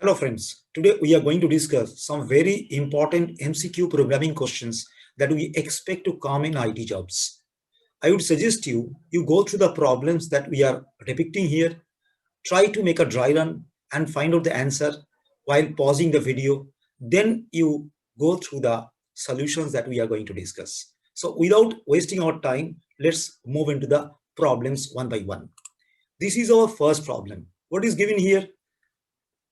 Hello friends, today we are going to discuss some very important MCQ programming questions that we expect to come in IT jobs. I would suggest you go through the problems that we are depicting here, try to make a dry run and find out the answer while pausing the video. Then you go through the solutions that we are going to discuss. So without wasting our time, let's move into the problems one by one. This is our first problem. What is given here?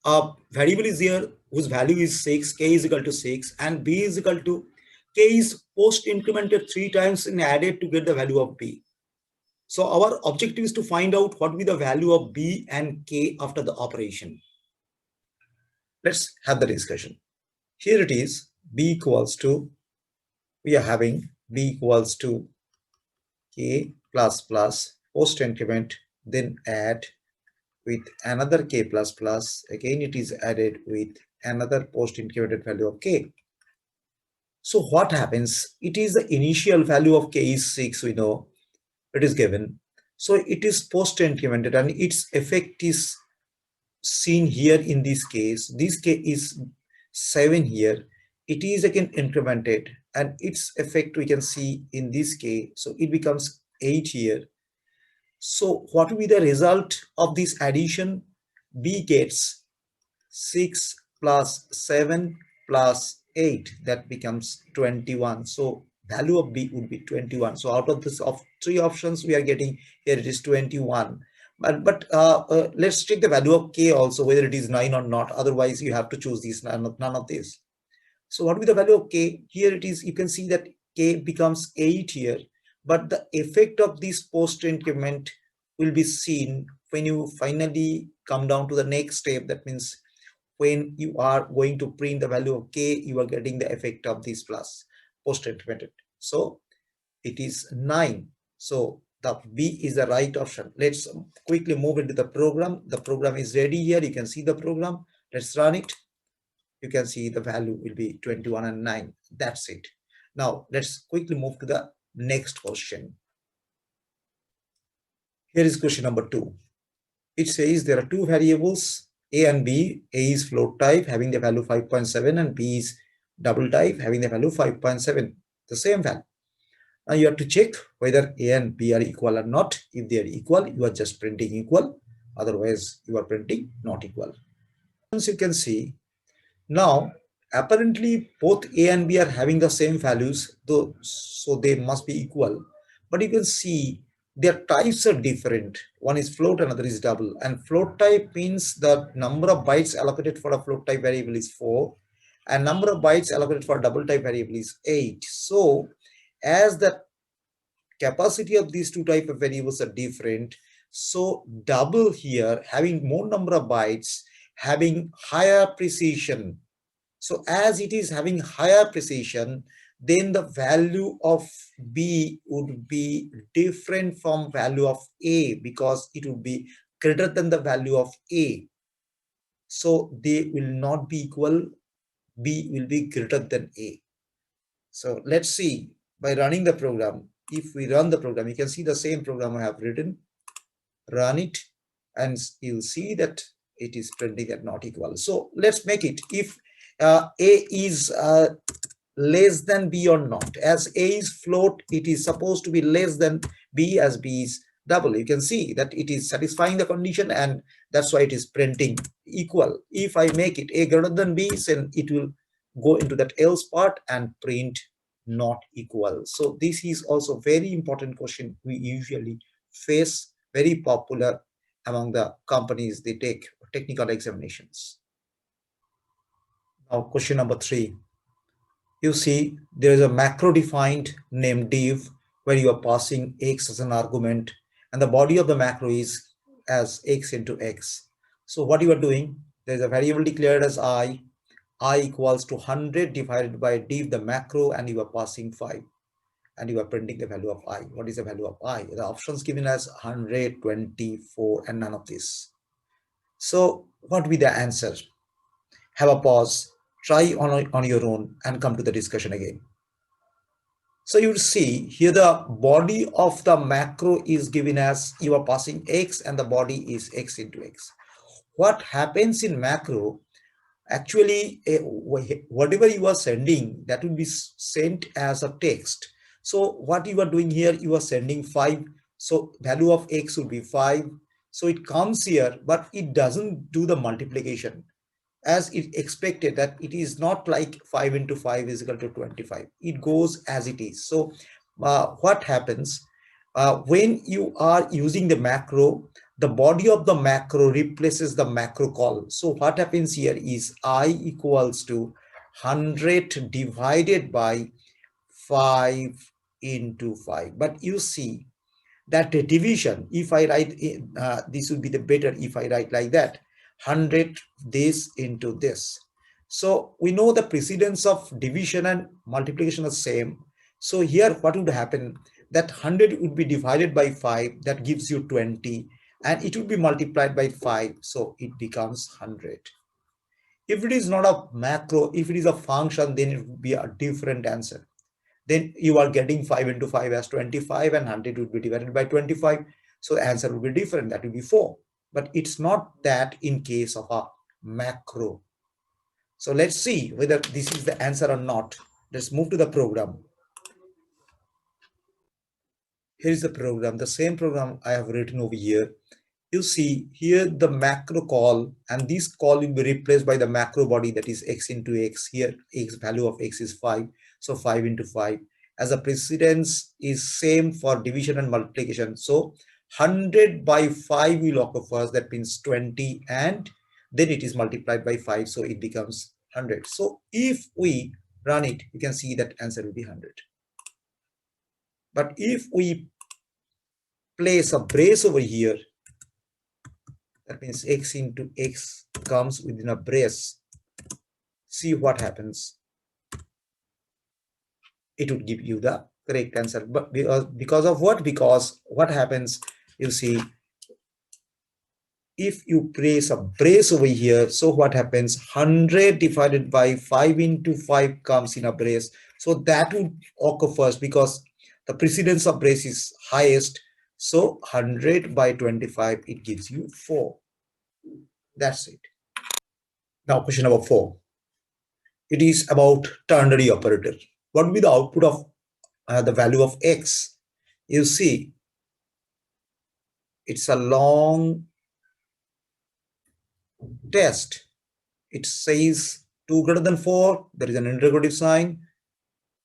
A variable is there whose value is 6, k is equal to 6, and b is equal to k is post incremented 3 times and added to get the value of b. So our objective is to find out what will be the value of b and k after the operation. Let's have the discussion. Here it is, b equals to, we are having b equals to k plus plus post increment, then add with another k plus plus, again it is added with another post incremented value of k. So what happens? It is the initial value of k is 6, we know it is given. So it is post incremented and its effect is seen here in this case. This k is 7 here. It is again incremented and its effect we can see in this k. So it becomes 8 here. So what will be the result of this addition? B gets 6 plus 7 plus 8, that becomes 21. So value of B would be 21. So out of this of 3 options we are getting here, it is 21. But let's check the value of K also, whether it is 9 or not. Otherwise you have to choose these, none of this. So what will be the value of K? Here it is, you can see that K becomes 8 here. But the effect of this post increment will be seen when you finally come down to the next step. That means when you are going to print the value of k, you are getting the effect of this plus post incremented. So it is 9. So the B is the right option. Let's quickly move into the program. The program is ready here. You can see the program. Let's run it. You can see the value will be 21 and 9. That's it. Now let's quickly move to the next question. Here is question number 2. It says there are 2 variables, a and b. A is float type having the value 5.7 and b is double type having the value 5.7, the same value. Now you have to check whether a and b are equal or not. If they are equal, you are just printing equal. Otherwise, you are printing not equal. As you can see, now apparently both a and b are having the same values, though, so they must be equal. But you can see their types are different. One is float, another is double. And float type means the number of bytes allocated for a float type variable is 4, and number of bytes allocated for a double type variable is 8. So as the capacity of these 2 type of variables are different, so double here having more number of bytes, having higher precision. So as it is having higher precision, then the value of B would be different from value of A, because it would be greater than the value of A. So they will not be equal. B will be greater than A. So let's see by running the program. If we run the program, you can see the same program I have written. Run it and you'll see that it is printing at not equal. So let's make it. If A is less than B or not. As A is float, it is supposed to be less than B, as B is double. You can see that it is satisfying the condition, and that's why it is printing equal. If I make it A greater than B, then it will go into that else part and print not equal. So this is also very important question we usually face, very popular among the companies they take technical examinations. Now question number 3. You see there is a macro defined named div where you are passing x as an argument, and the body of the macro is as x into x. So what you are doing, there is a variable declared as I equals to 100 divided by div the macro, and you are passing 5 and you are printing the value of I. What is the value of I? The options given as 124 and none of this. So what will be the answer? Have a pause, try on your own and come to the discussion again. So you will see here the body of the macro is given as you are passing x and the body is x into x. What happens in macro, Actually, whatever you are sending, that will be sent as a text. So what you are doing here, you are sending 5. So value of x will be 5. So it comes here, but it doesn't do the multiplication as it expected, that it is not like 5 into 5 is equal to 25. It goes as it is. So what happens when you are using the macro, the body of the macro replaces the macro call. So what happens here is I equals to 100 divided by 5 into 5. But you see that division, if I write this would be the better if I write like that, 100 this into this. So we know the precedence of division and multiplication are same. So here what would happen, that 100 would be divided by 5, that gives you 20, and it would be multiplied by 5, so it becomes 100. If it is not a macro, if it is a function, then it would be a different answer. Then you are getting 5 into 5 as 25, and 100 would be divided by 25. So the answer would be different, that would be 4. But it's not that in case of a macro. So let's see whether this is the answer or not. Let's move to the program. Here is the program, the same program I have written over here. You see here the macro call, and this call will be replaced by the macro body, that is x into x. Here x value of x is 5, so 5 into 5. As a precedence is same for division and multiplication, so 100 by 5 will occur first, that means 20, and then it is multiplied by 5, so it becomes 100. So if we run it, you can see that answer will be 100. But if we place a brace over here, that means x into x comes within a brace, see what happens. It would give you the correct answer. But because of what? Because what happens, you see, if you place a brace over here, so what happens, 100 divided by 5 into 5 comes in a brace. So that would occur first because the precedence of brace is highest. So 100 by 25, it gives you 4. That's it. Now question number 4. It is about ternary operator. What will be the output of the value of x? You see, it's a long test. It says 2 greater than 4, there is an interrogative sign.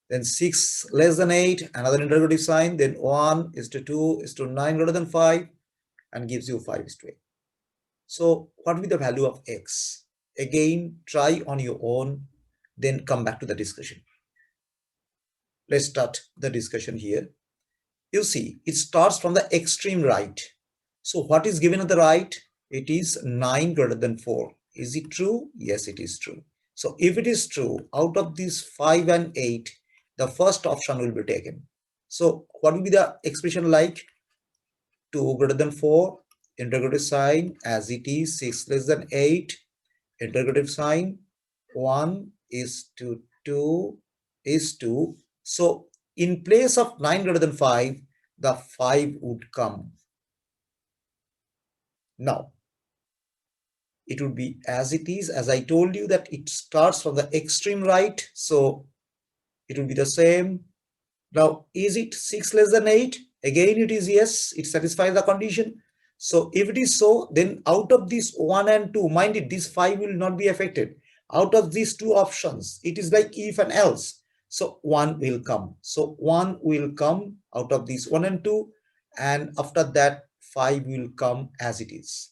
Then 6 less than 8, another interrogative sign. Then 1 is to 2 is to 9 greater than 5, and gives you 5 is to 8. So what will be the value of x? Again, try on your own, then come back to the discussion. Let's start the discussion here. You see, it starts from the extreme right. So what is given at the right? It is 9 greater than 4. Is it true? Yes, it is true. So if it is true, out of these 5 and 8, the first option will be taken. So what will be the expression like? 2 greater than 4, interrogative sign, as it is 6 less than 8, interrogative sign, 1 is to 2 is 2. So in place of 9 greater than 5, the 5 would come. Now, it would be as it is, as I told you that it starts from the extreme right. So it will be the same. Now, is it 6 less than 8? Again, it is yes, it satisfies the condition. So if it is so, then out of these 1 and 2, mind it, this 5 will not be affected. Out of these two options, it is like if and else. So 1 will come. So 1 will come out of these 1 and 2. And after that, 5 will come as it is.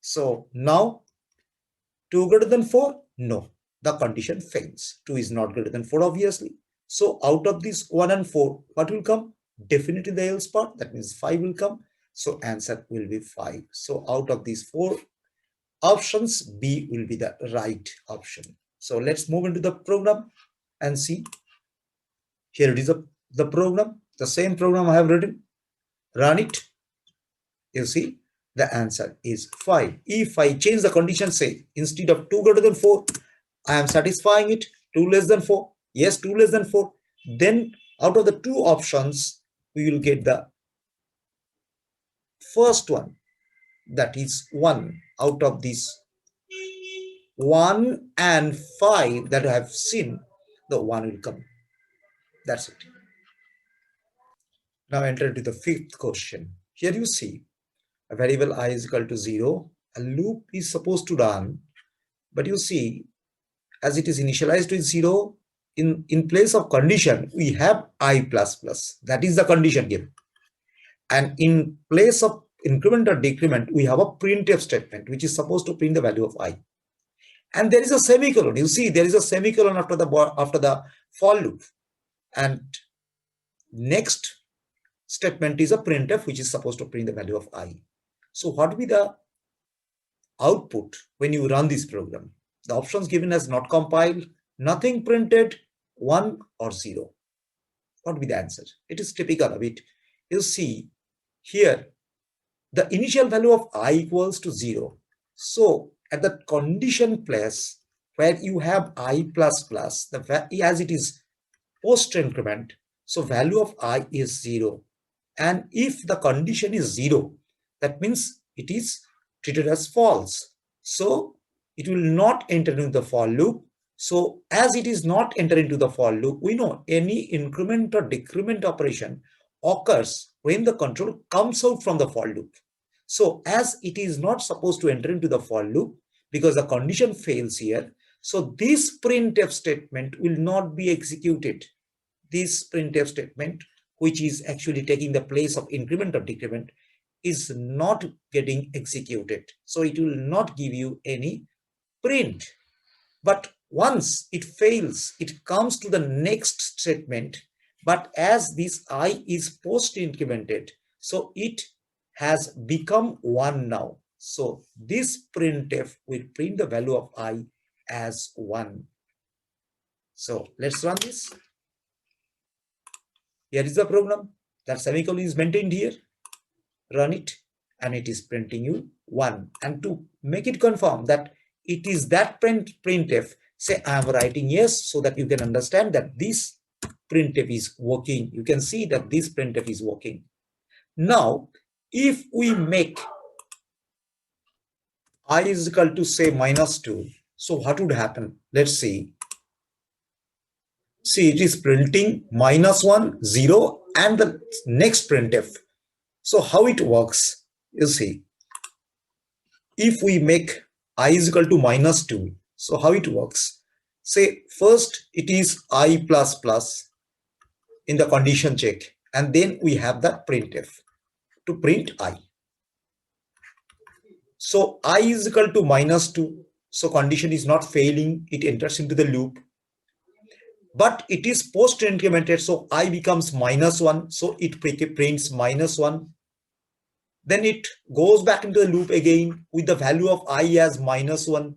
So now 2 greater than 4? No, the condition fails. 2 is not greater than 4, obviously. So out of this 1 and 4, what will come? Definitely the else part, that means 5 will come. So answer will be 5. So out of these 4 options, B will be the right option. So let's move into the program and see. Here it is the program, the same program I have written. Run it. You see, the answer is 5. If I change the condition, say instead of 2 greater than 4, I am satisfying it, 2 less than 4. Yes, 2 less than 4. Then out of the two options, we will get the first one, that is 1 out of this 1 and 5 that I have seen, the 1 will come. That's it. Now enter into the fifth question. Here you see a variable I is equal to 0. A loop is supposed to run, but you see, as it is initialized with 0, in place of condition, we have I plus plus. That is the condition given. And in place of increment or decrement, we have a printf statement, which is supposed to print the value of I. And there is a semicolon. You see, there is a semicolon after the for loop. And next statement is a printf, which is supposed to print the value of I. So what will be the output when you run this program? The options given as not compiled, nothing printed, 1 or 0. What will be the answer? It is typical of it. You see here, the initial value of I equals to 0. So at the condition place where you have I plus plus, as it is post increment, so value of I is 0. And if the condition is 0, that means it is treated as false. So it will not enter into the for loop. So as it is not enter into the for loop, we know any increment or decrement operation occurs when the control comes out from the for loop. So as it is not supposed to enter into the for loop because the condition fails here, so this printf statement will not be executed. This printf statement, which is actually taking the place of increment or decrement, is not getting executed. So it will not give you any print. But once it fails, it comes to the next statement. But as this I is post incremented, so it has become 1 now. So this printf will print the value of I as 1. So let's run this. Here is the program. That semicolon is maintained here. Run it, and it is printing you 1. And to make it confirm that it is that printf, say I am writing yes, so that you can understand that this printf is working. You can see that this printf is working. Now, if we make I is equal to say -2, so what would happen? Let's see. See, it is printing -1, 0, and the next printf. So how it works, you see, if we make I is equal to -2, so how it works? Say first it is I plus plus in the condition check, and then we have the printf to print I. So I is equal to -2, so condition is not failing, it enters into the loop. But it is post incremented, so I becomes -1, so it prints -1. Then it goes back into the loop again with the value of I as -1.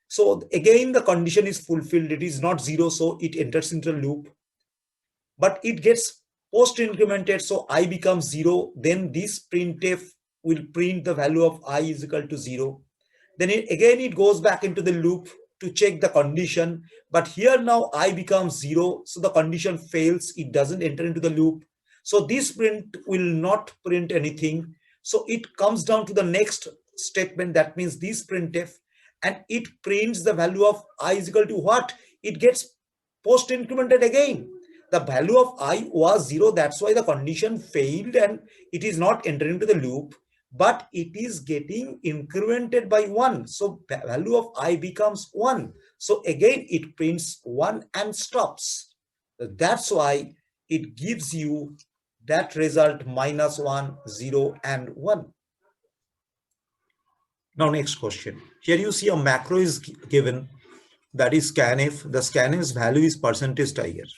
So again, the condition is fulfilled. It is not 0, so it enters into the loop. But it gets post incremented, so I becomes 0. Then this printf will print the value of I is equal to 0. Then it goes back into the loop to check the condition. But here now I becomes 0, so the condition fails. It doesn't enter into the loop. So this print will not print anything. So it comes down to the next statement. That means this printf, and it prints the value of I is equal to what? It gets post incremented again. The value of I was 0. That's why the condition failed and it is not entering into the loop. But it is getting incremented by 1. So the value of I becomes 1. So again, it prints 1 and stops. That's why it gives you that result -1, 0, and 1. Now next question. Here you see a macro is given, that is scanf. The scanf's value is percentage tiger.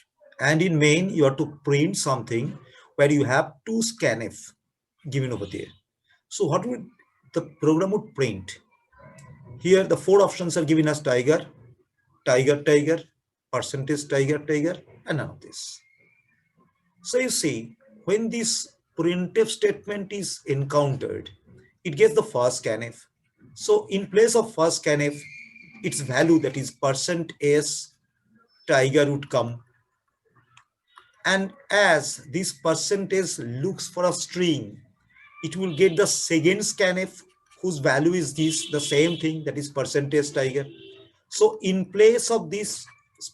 And in main, you have to print something where you have 2 scanf given over there. So what would the program would print? Here the 4 options are given as tiger, tiger, tiger, percentage tiger, tiger, and none of this. So you see, when this printf statement is encountered, it gets the first scanf. So in place of first scanf, its value, that is %s tiger, would come. And as this percentage looks for a string, it will get the second scanf, whose value is this, the same thing, that is percentage tiger. So in place of this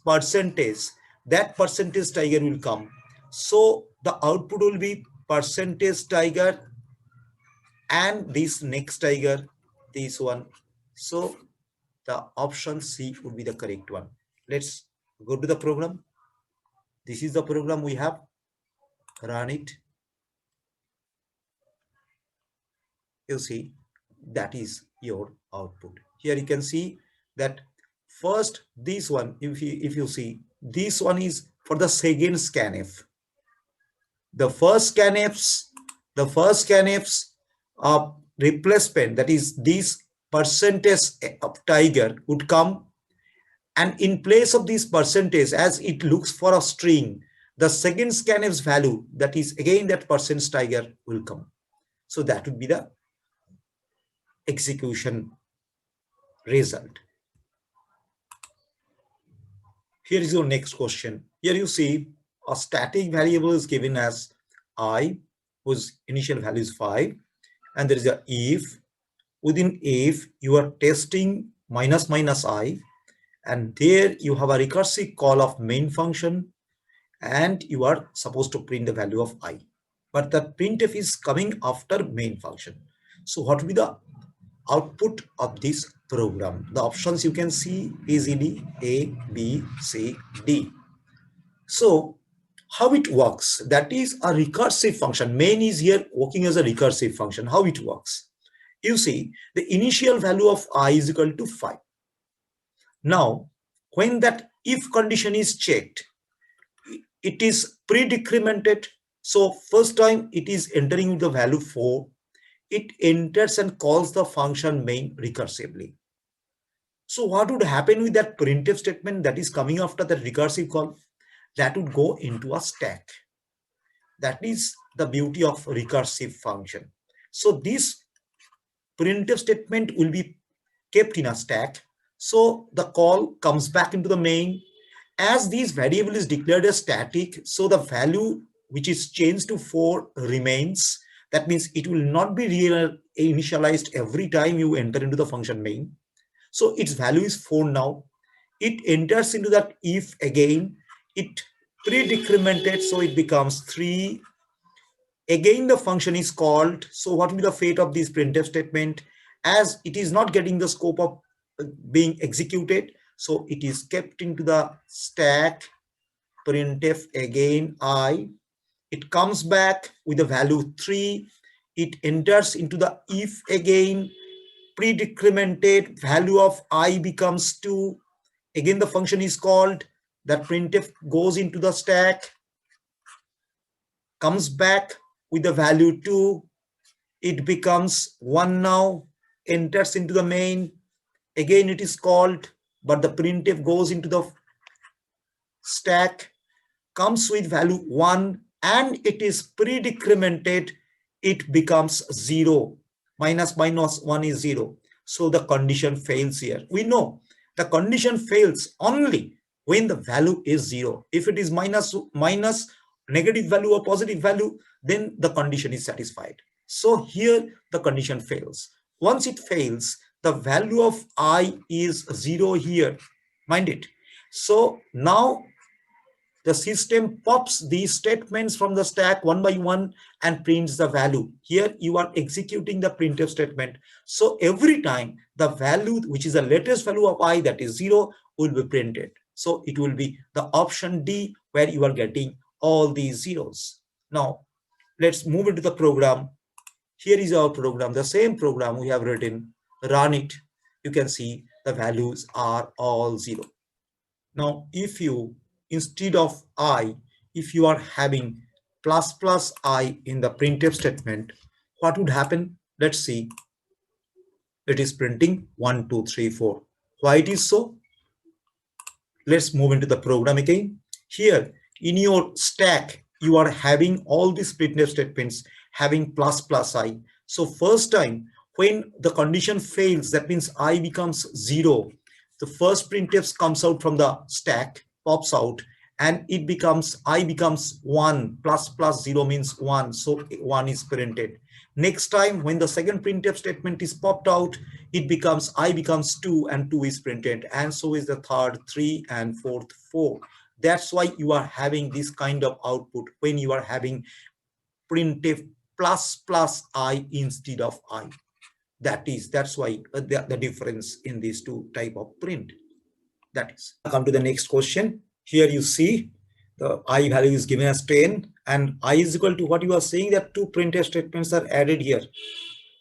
percentage, that percentage tiger will come. So the output will be percentage tiger and this next tiger, this one. So the option C would be the correct one. Let's go to the program. This is the program we have. Run it. You see, that is your output. Here you can see that first this one, if you see, this one is for the second scanf. The first scanf's replacement, that is this percentage of tiger, would come, and in place of this percentage, as it looks for a string, the second scanf's value, that is again that percentage tiger, will come. So that would be the execution result. Here is your next question. Here you see a static variable is given as I, whose initial value is 5, and there is a if. Within if, you are testing minus minus I, and there you have a recursive call of main function, and you are supposed to print the value of I. But the printf is coming after main function. So what will be the output of this program? The options you can see easily: A, B, C, D. So how it works, that is a recursive function. Main is here working as a recursive function. How it works, you see, the initial value of I is equal to 5. Now when that if condition is checked, it is pre-decremented. So first time it is entering with the value 4. It enters and calls the function main recursively. So what would happen with that printf statement that is coming after that recursive call? That would go into a stack. That is the beauty of recursive function. So this printf statement will be kept in a stack. So the call comes back into the main. As this variable is declared as static, so the value which is changed to 4 remains. That means it will not be initialized every time you enter into the function main. So its value is 4 now. It enters into that if again. It pre-decremented, so it becomes 3. Again the function is called. So what will be the fate of this printf statement? As it is not getting the scope of being executed, so it is kept into the stack. Printf again I. It comes back with the value 3. It enters into the if again. Pre-decremented value of I becomes 2. Again the function is called. That printf goes into the stack, comes back with the value 2. It becomes 1 now, enters into the main. Again it is called, but the printf goes into the stack, comes with value 1, and it is pre-decremented. It becomes 0. Minus 1 is 0. So the condition fails here. We know the condition fails only when the value is 0. If it is minus negative value or positive value, then the condition is satisfied. So here the condition fails. Once it fails, the value of I is 0 here. Mind it. So now the system pops these statements from the stack one by one and prints the value. Here you are executing the printf statement. So every time the value, which is the latest value of I, that is 0, will be printed. So it will be the option D, where you are getting all these zeros. Now let's move into the program. Here is our program, the same program we have written. Run it. You can see the values are all 0. Now if you, instead of I, if you are having plus plus I in the printf statement, what would happen? Let's see. It is printing 1, 2, 3, 4. Why it is so? Let's move into the program again. Here in your stack, you are having all these printf statements having plus plus I. So first time when the condition fails, that means I becomes 0. The first printf comes out from the stack, pops out, and it becomes I becomes 1 plus plus 0 means 1, so 1 is printed. Next time when the second printf statement is popped out, it becomes I becomes 2 and 2 is printed, and so is the third 3 and fourth 4. That's why you are having this kind of output when you are having printf plus plus I instead of I. That's why the difference in these two type of print. That is. Come to the next question. Here you see the I value is given as 10 and I is equal to what you are saying, that two printf statements are added here.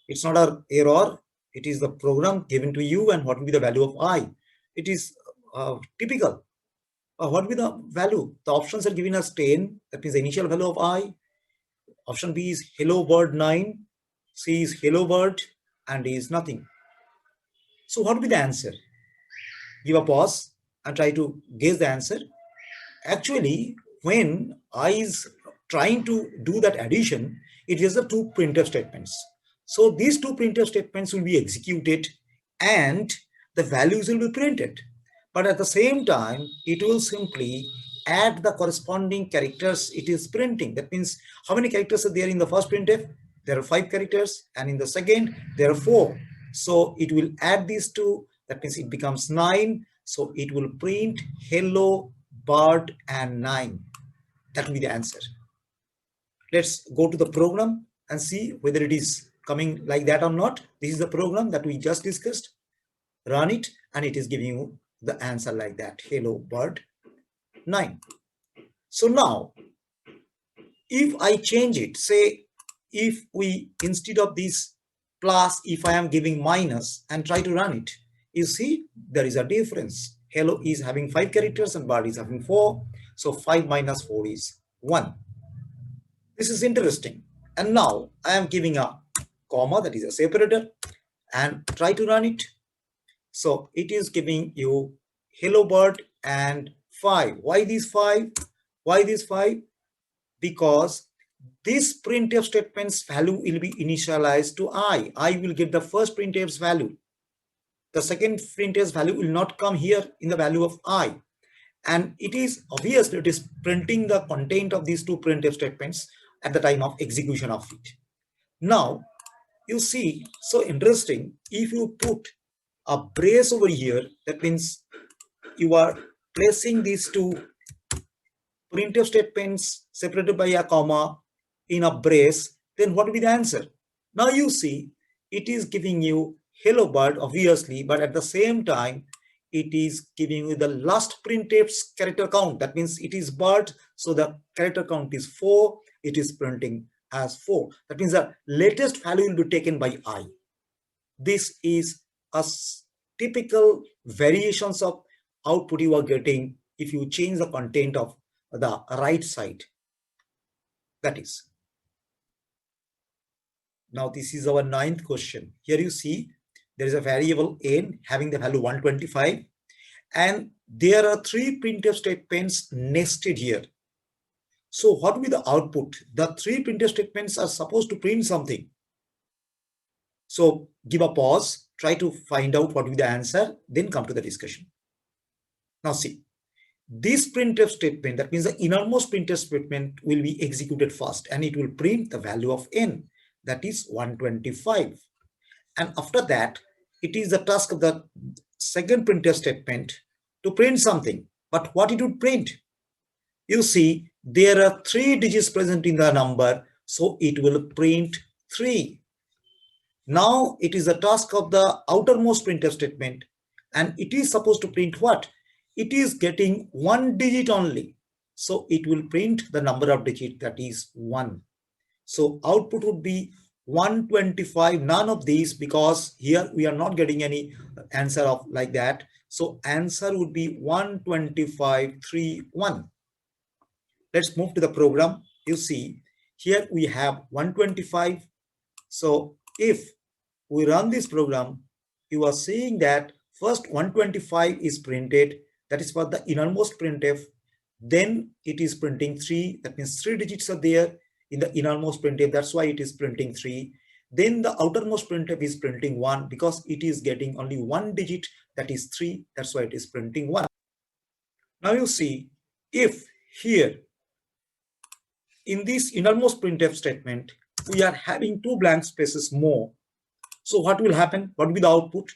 It's not an error. It is the program given to you, and what will be the value of I. It is typical. What will be the value? The options are given as 10. That means the initial value of I. Option B is hello bird 9. C is hello bird, and D is nothing. So what will be the answer? Give a pause and try to guess the answer. Actually, when I is trying to do that addition, it is the two printf statements. So these two printf statements will be executed and the values will be printed. But at the same time, it will simply add the corresponding characters it is printing. That means how many characters are there in the first printf? There are 5 characters, and in the second, there are 4. So it will add these two. That means it becomes 9. So it will print hello bird and 9. That will be the answer. Let's go to the program and see whether it is coming like that or not. This is the program that we just discussed. Run it and it is giving you the answer like that. Hello bird 9. So now if I change it, say if we instead of this plus, if I am giving minus and try to run it, you see there is a difference. Hello is having 5 characters and bird is having 4. So 5 minus 4 is 1. This is interesting. And now I am giving a comma, that is a separator, and try to run it. So it is giving you hello bird and 5. Why this 5? Why this 5? Because this printf statement's value will be initialized to I. I will get the first printf's value. The second printf's value will not come here in the value of I. And it is obvious that it is printing the content of these two printf statements at the time of execution of it. Now, you see, so interesting, if you put a brace over here, that means you are placing these two printf statements separated by a comma in a brace, then what will be the answer? Now you see, it is giving you hello bird, obviously, but at the same time, it is giving you the last printf's character count. That means it is bird, so the character count is 4. It is printing as 4. That means the latest value will be taken by I. This is a typical variations of output you are getting if you change the content of the right side. That is. Now this is our 9th question. Here you see there is a variable n having the value 125, and there are 3 printf statements nested here. So what will be the output? The 3 printf statements are supposed to print something. So give a pause, try to find out what will be the answer, then come to the discussion. Now see, this printf statement, that means the innermost printf statement, will be executed first and it will print the value of n, that is 125. And after that, it is the task of the second printf statement to print something. But what it would print? You see, there are 3 digits present in the number, so it will print 3. Now it is the task of the outermost printf statement, and it is supposed to print what? It is getting 1 digit only, so it will print the number of digits, that is 1. So output would be 125, none of these, because here we are not getting any answer of like that. So answer would be 12531. Let's move to the program. You see here we have 125. So if we run this program, you are seeing that first 125 is printed, that is for the innermost printf. Then it is printing 3, that means 3 digits are there in the innermost printf, that's why it is printing 3. Then the outermost printf is printing 1 because it is getting only 1 digit, that is 3, that's why it is printing 1. Now you see, if here in this innermost printf statement we are having two blank spaces more, so what will happen? What will be the output?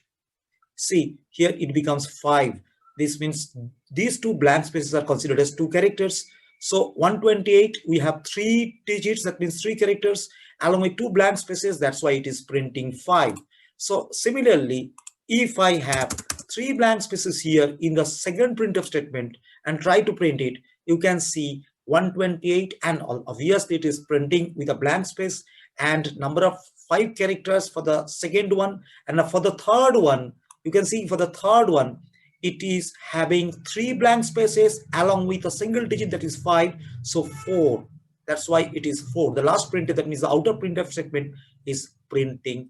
See, here it becomes 5. This means these two blank spaces are considered as two characters. So 128, we have 3 digits, that means 3 characters, along with 2 blank spaces, that's why it is printing 5. So similarly, if I have 3 blank spaces here in the second printf statement and try to print it, you can see 128, and obviously it is printing with a blank space and number of 5 characters for the second one, and for the third one, you can see for the third one, it is having 3 blank spaces along with a single digit, that is 5. So 4. That's why it is 4. The last printf, that means the outer printf statement, is printing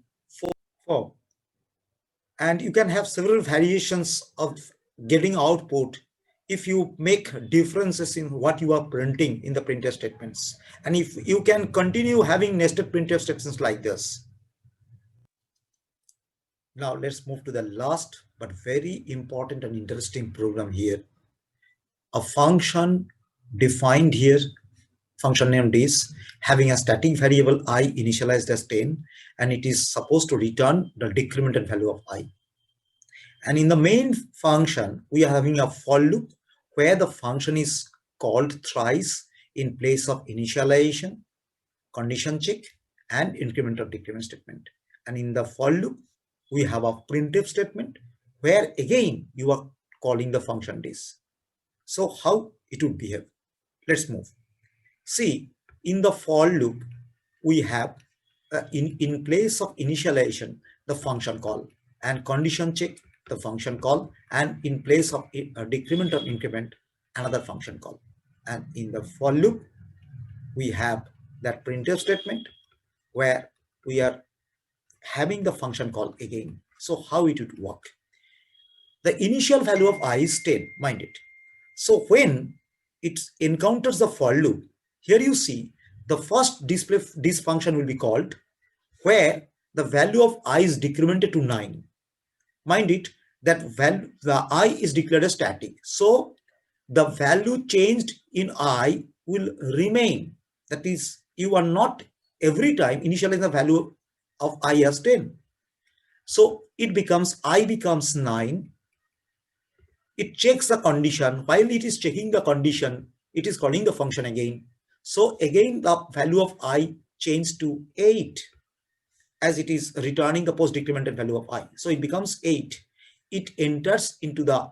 4. And you can have several variations of getting output if you make differences in what you are printing in the printf statements. And if you can continue having nested printf statements like this. Now let's move to the last but very important and interesting program here. A function defined here, function named is, having a static variable I initialized as 10, and it is supposed to return the decremented value of I. And in the main function, we are having a for loop where the function is called thrice in place of initialization, condition check, and increment or decrement statement. And in the for loop, we have a printf statement where again you are calling the function this. So how it would behave? Let's move. See, in the for loop, we have in place of initialization the function call, and condition check the function call, and in place of a decrement or increment another function call. And in the for loop, we have that printf statement where we are having the function call again. So how it would work? The initial value of I is 10, mind it. So when it encounters the for loop, here you see the first display this function will be called where the value of I is decremented to 9. Mind it, that value, the I is declared as static. So the value changed in I will remain. That is, you are not every time initializing the value of I as 10. So it becomes, I becomes 9. It checks the condition. While it is checking the condition, it is calling the function again. So again, the value of I changed to 8 as it is returning the post decremented value of I. So it becomes 8. It enters into the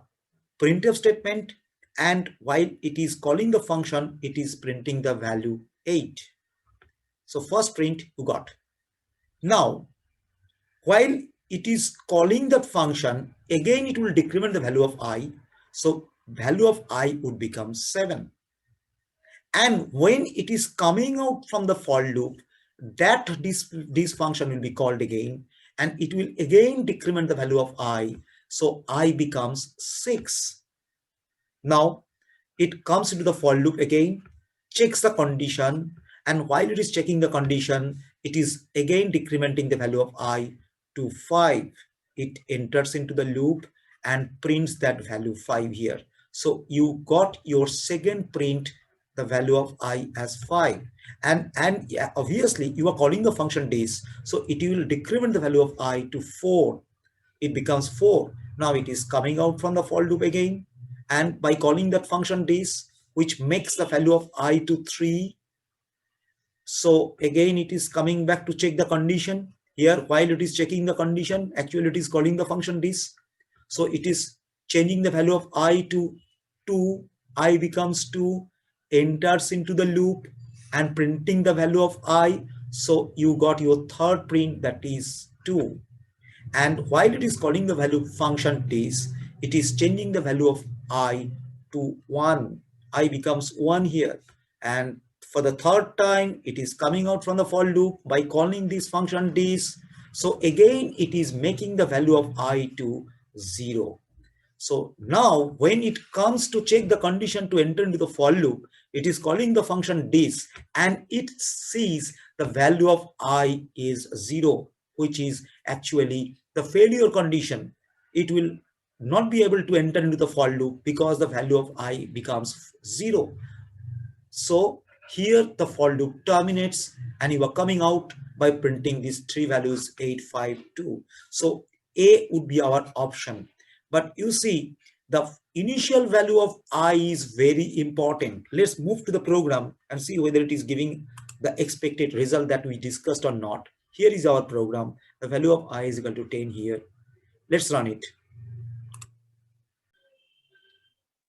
printf statement, and while it is calling the function, it is printing the value 8. So first print you got. Now, while it is calling that function, again it will decrement the value of I. So value of I would become 7. And when it is coming out from the for loop, that this function will be called again, and it will again decrement the value of I. So I becomes 6. Now it comes into the for loop again, checks the condition, and while it is checking the condition, it is again decrementing the value of I to 5. It enters into the loop and prints that value 5 here. So you got your second print, the value of I as 5. And yeah, obviously you are calling the function days, so it will decrement the value of I to 4. It becomes 4. Now it is coming out from the for loop again, and by calling that function days, which makes the value of I to 3. So again it is coming back to check the condition. Here while it is checking the condition, actually it is calling the function this. So it is changing the value of I to 2. I becomes 2, enters into the loop and printing the value of I. So you got your third print, that is 2. And while it is calling the value function days, it is changing the value of I to 1. I becomes 1 here. And for the third time, it is coming out from the for loop by calling this function days. So again, it is making the value of I to 0. So now when it comes to check the condition to enter into the for loop, it is calling the function this, and it sees the value of I is 0, which is actually the failure condition. It will not be able to enter into the for loop because the value of I becomes 0. So here the for loop terminates and you are coming out by printing these three values 8, 5, 2. So A would be our option. But you see, the initial value of I is very important. Let's move to the program and see whether it is giving the expected result that we discussed or not. Here is our program. The value of I is equal to 10 here. Let's run it.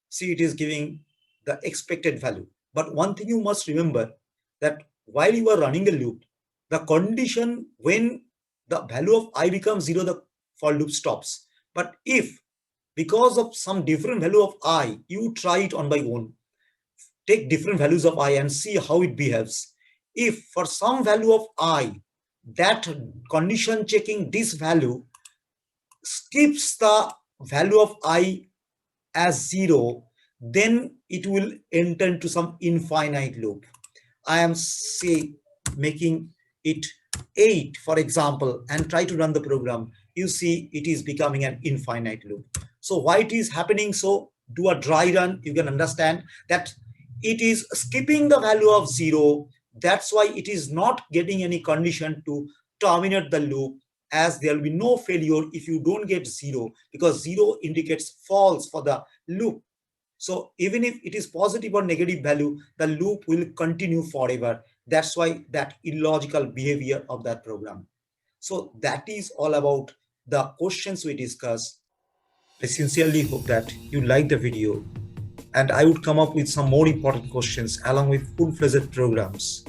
See, it is giving the expected value. But one thing you must remember, that while you are running the loop, the condition when the value of I becomes 0, the for loop stops. But if because of some different value of I, you try it on by own, take different values of I and see how it behaves. If for some value of I, that condition checking this value skips the value of I as 0, then it will enter into some infinite loop. I am say making it 8, for example, and try to run the program. You see it is becoming an infinite loop. So why it is happening? So do a dry run, you can understand that it is skipping the value of 0. That's why it is not getting any condition to terminate the loop, as there will be no failure if you don't get 0, because 0 indicates false for the loop. So even if it is positive or negative value, the loop will continue forever. That's why that illogical behavior of that program. So that is all about the questions we discussed. I sincerely hope that you like the video, and I would come up with some more important questions along with full-fledged programs.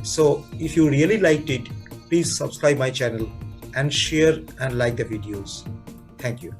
So if you really liked it, please subscribe my channel and share and like the videos. Thank you.